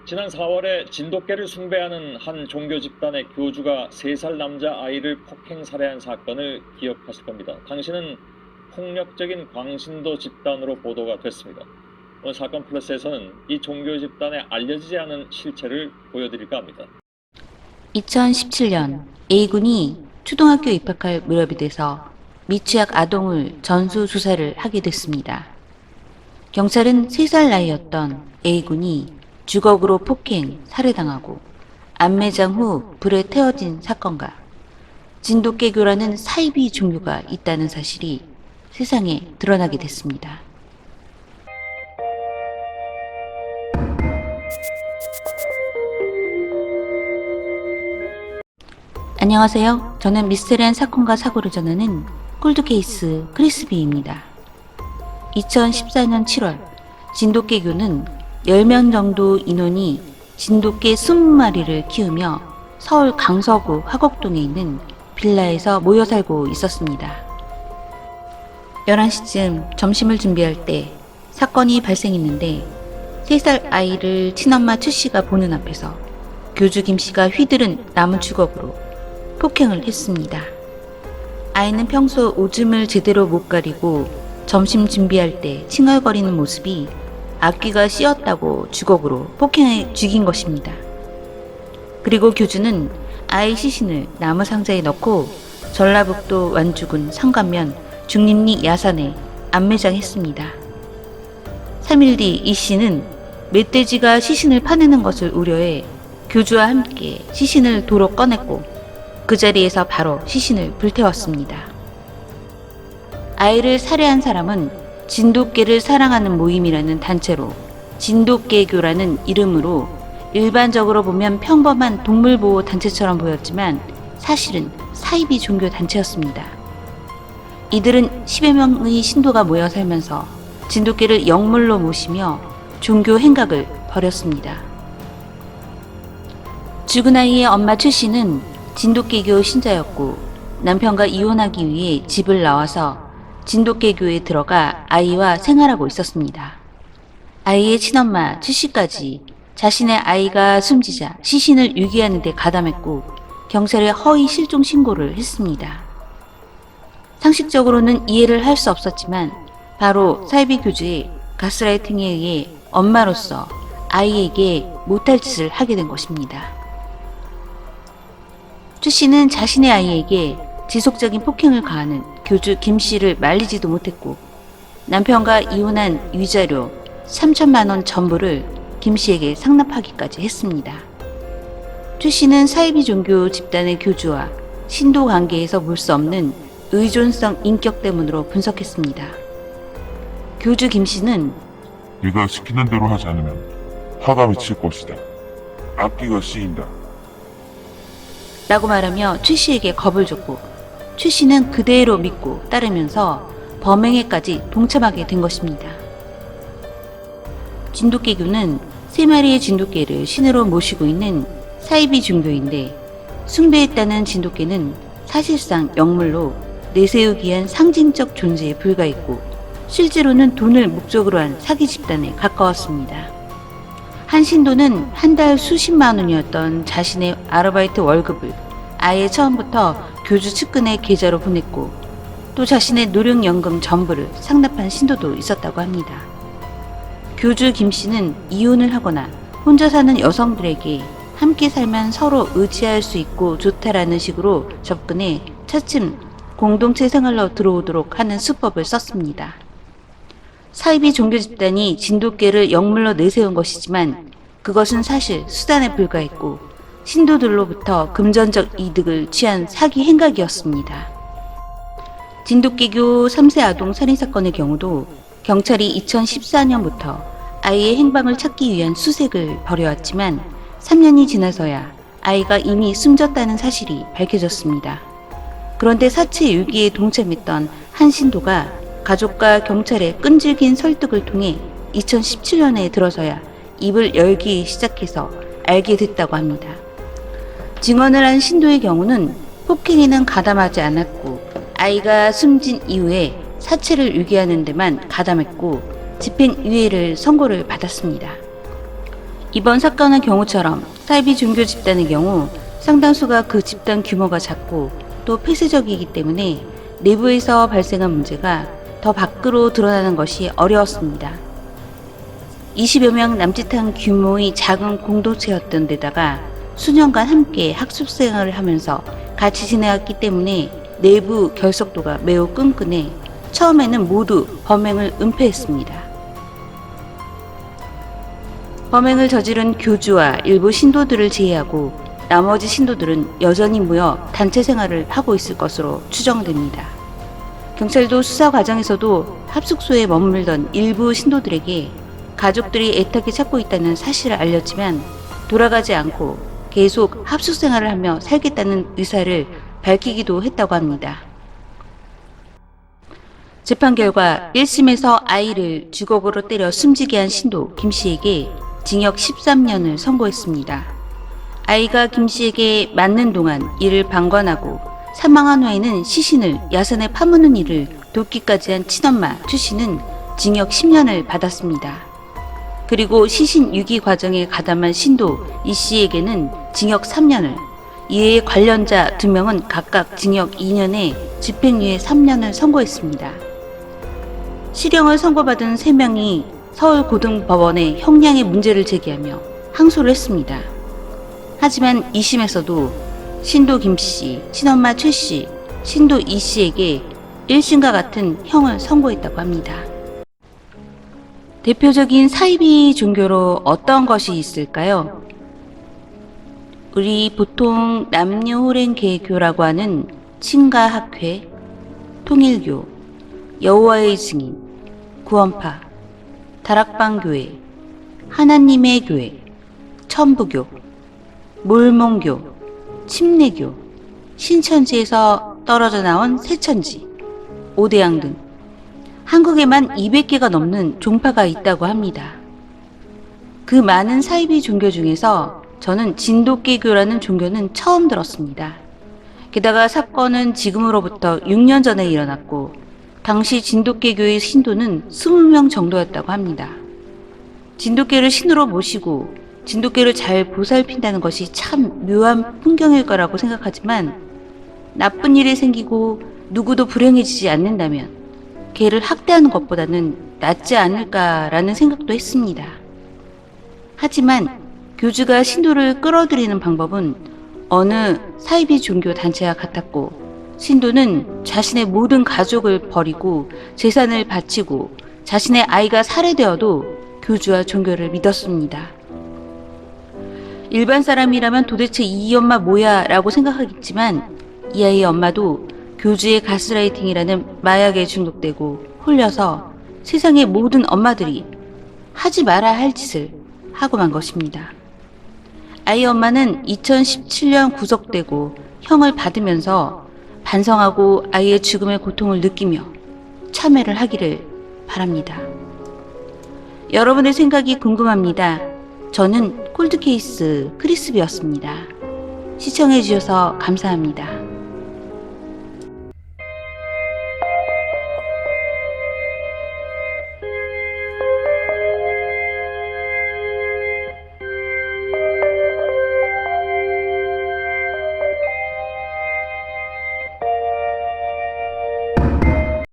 지난 4월에 진돗개를 숭배하는 한 종교 집단의 교주가 3살 남자 아이를 폭행 살해한 사건을 기억하실 겁니다. 당시는 폭력적인 광신도 집단으로 보도가 됐습니다. 오늘 사건 플러스에서는 이 종교 집단의 알려지지 않은 실체를 보여드릴까 합니다. 2017년 A군이 초등학교 입학할 무렵이 돼서 미취학 아동을 전수조사를 하게 됐습니다. 경찰은 3살 나이였던 A군이 주걱으로 폭행, 살해당하고 안매장 후 불에 태워진 사건과 진돗개교라는 사이비 종교가 있다는 사실이 세상에 드러나게 됐습니다. 안녕하세요. 저는 미스테리한 사건과 사고를 전하는 콜드케이스 크리스비입니다. 2014년 7월 진돗개교는 10명 정도 인원이 진돗개 20마리를 키우며 서울 강서구 화곡동에 있는 빌라에서 모여 살고 있었습니다. 11시쯤 점심을 준비할 때 사건이 발생했는데 3살 아이를 친엄마 최씨가 보는 앞에서 교주 김씨가 휘두른 나무 주걱으로 폭행을 했습니다. 아이는 평소 오줌을 제대로 못 가리고 점심 준비할 때 칭얼거리는 모습이 앞귀가 씌었다고 주걱으로 폭행해 죽인 것입니다. 그리고 교주는 아이 시신을 나무 상자에 넣고 전라북도 완주군 상관면 중림리 야산에 안매장했습니다. 3일 뒤 이 씨는 멧돼지가 시신을 파내는 것을 우려해 교주와 함께 시신을 도로 꺼냈고 그 자리에서 바로 시신을 불태웠습니다. 아이를 살해한 사람은 진돗개를 사랑하는 모임이라는 단체로 진돗개교라는 이름으로 일반적으로 보면 평범한 동물보호 단체처럼 보였지만 사실은 사이비 종교 단체였습니다. 이들은 10여 명의 신도가 모여 살면서 진돗개를 영물로 모시며 종교 행각을 벌였습니다. 죽은 아이의 엄마 최 씨는 진돗개교 신자였고 남편과 이혼하기 위해 집을 나와서 진돗개교에 들어가 아이와 생활하고 있었습니다. 아이의 친엄마 최 씨까지 자신의 아이가 숨지자 시신을 유기하는 데 가담했고 경찰에 허위 실종 신고를 했습니다. 상식적으로는 이해를 할 수 없었지만 바로 사이비 교주의 가스라이팅에 의해 엄마로서 아이에게 못할 짓을 하게 된 것입니다. 최 씨는 자신의 아이에게 지속적인 폭행을 가하는 교주 김 씨를 말리지도 못했고 남편과 이혼한 위자료 3천만 원 전부를 김 씨에게 상납하기까지 했습니다. 최 씨는 사이비 종교 집단의 교주와 신도 관계에서 볼 수 없는 의존성 인격 때문으로 분석했습니다. 교주 김 씨는 네가 시키는 대로 하지 않으면 화가 미칠 것이다. 앞귀가 씌인다. 라고 말하며 최 씨에게 겁을 줬고 최 씨는 그대로 믿고 따르면서 범행에까지 동참하게 된 것입니다. 진돗개교는 3마리의 진돗개를 신으로 모시고 있는 사이비 종교인데 숭배했다는 진돗개는 사실상 영물로 내세우기 위한 상징적 존재에 불과했고 실제로는 돈을 목적으로 한 사기 집단에 가까웠습니다. 한 신도는 한 달 수십만 원이었던 자신의 아르바이트 월급을 아예 처음부터 교주 측근의 계좌로 보냈고 또 자신의 노령연금 전부를 상납한 신도도 있었다고 합니다. 교주 김 씨는 이혼을 하거나 혼자 사는 여성들에게 함께 살면 서로 의지할 수 있고 좋다라는 식으로 접근해 차츰 공동체 생활로 들어오도록 하는 수법을 썼습니다. 사이비 종교 집단이 진돗개를 영물로 내세운 것이지만 그것은 사실 수단에 불과했고 신도들로부터 금전적 이득을 취한 사기 행각이었습니다. 진돗개교 3세 아동 살인사건의 경우도 경찰이 2014년부터 아이의 행방을 찾기 위한 수색을 벌여왔지만 3년이 지나서야 아이가 이미 숨졌다는 사실이 밝혀졌습니다. 그런데 사체 유기에 동참했던 한 신도가 가족과 경찰의 끈질긴 설득을 통해 2017년에 들어서야 입을 열기 시작해서 알게 됐다고 합니다. 증언을 한 신도의 경우는 폭행에는 가담하지 않았고 아이가 숨진 이후에 사체를 유기하는 데만 가담했고 집행유예를 선고를 받았습니다. 이번 사건의 경우처럼 사이비 종교 집단의 경우 상당수가 그 집단 규모가 작고 또 폐쇄적이기 때문에 내부에서 발생한 문제가 더 밖으로 드러나는 것이 어려웠습니다. 20여 명 남짓한 규모의 작은 공동체였던 데다가 수년간 함께 학습 생활을 하면서 같이 지내왔기 때문에 내부 결속도가 매우 끈끈해 처음에는 모두 범행을 은폐했습니다. 범행을 저지른 교주와 일부 신도들을 제외하고 나머지 신도들은 여전히 모여 단체 생활을 하고 있을 것으로 추정됩니다. 경찰도 수사 과정에서도 합숙소에 머물던 일부 신도들에게 가족들이 애타게 찾고 있다는 사실을 알렸지만 돌아가지 않고 계속 합숙 생활을 하며 살겠다는 의사를 밝히기도 했다고 합니다. 재판 결과 1심에서 아이를 주걱으로 때려 숨지게 한 신도 김 씨에게 징역 13년을 선고했습니다. 아이가 김 씨에게 맞는 동안 이를 방관하고 사망한 후에는 시신을 야산에 파묻는 일을 돕기까지 한 친엄마 최 씨는 징역 10년을 받았습니다. 그리고 시신 유기 과정에 가담한 신도 이 씨에게는 징역 3년을, 이외에 관련자 2명은 각각 징역 2년에 집행유예 3년을 선고했습니다. 실형을 선고받은 3명이 서울고등법원에 형량의 문제를 제기하며 항소를 했습니다. 하지만 2심에서도 신도 김 씨, 친엄마 최 씨, 신도 이 씨에게 1심과 같은 형을 선고했다고 합니다. 대표적인 사이비 종교로 어떤 것이 있을까요? 우리 보통 남녀호랭개교라고 하는 친가학회, 통일교, 여호와의 증인, 구원파, 다락방교회, 하나님의 교회, 천부교, 몰몬교, 침례교, 신천지에서 떨어져 나온 새천지, 오대양 등 한국에만 200개가 넘는 종파가 있다고 합니다. 그 많은 사이비 종교 중에서 저는 진돗개교라는 종교는 처음 들었습니다. 게다가 사건은 지금으로부터 6년 전에 일어났고 당시 진돗개교의 신도는 20명 정도였다고 합니다. 진돗개를 신으로 모시고 진돗개를 잘 보살핀다는 것이 참 묘한 풍경일 거라고 생각하지만 나쁜 일이 생기고 누구도 불행해지지 않는다면 개를 학대하는 것보다는 낫지 않을까라는 생각도 했습니다. 하지만 교주가 신도를 끌어들이는 방법은 어느 사이비 종교 단체와 같았고 신도는 자신의 모든 가족을 버리고 재산을 바치고 자신의 아이가 살해되어도 교주와 종교를 믿었습니다. 일반 사람이라면 도대체 이 엄마 뭐야 라고 생각하겠지만 이 아이의 엄마도 교주의 가스라이팅이라는 마약에 중독되고 홀려서 세상의 모든 엄마들이 하지 말아야 할 짓을 하고 만 것입니다. 아이 엄마는 2017년 구속되고 형을 받으면서 반성하고 아이의 죽음의 고통을 느끼며 참회를 하기를 바랍니다. 여러분의 생각이 궁금합니다. 저는 콜드케이스 크리스비였습니다. 시청해주셔서 감사합니다.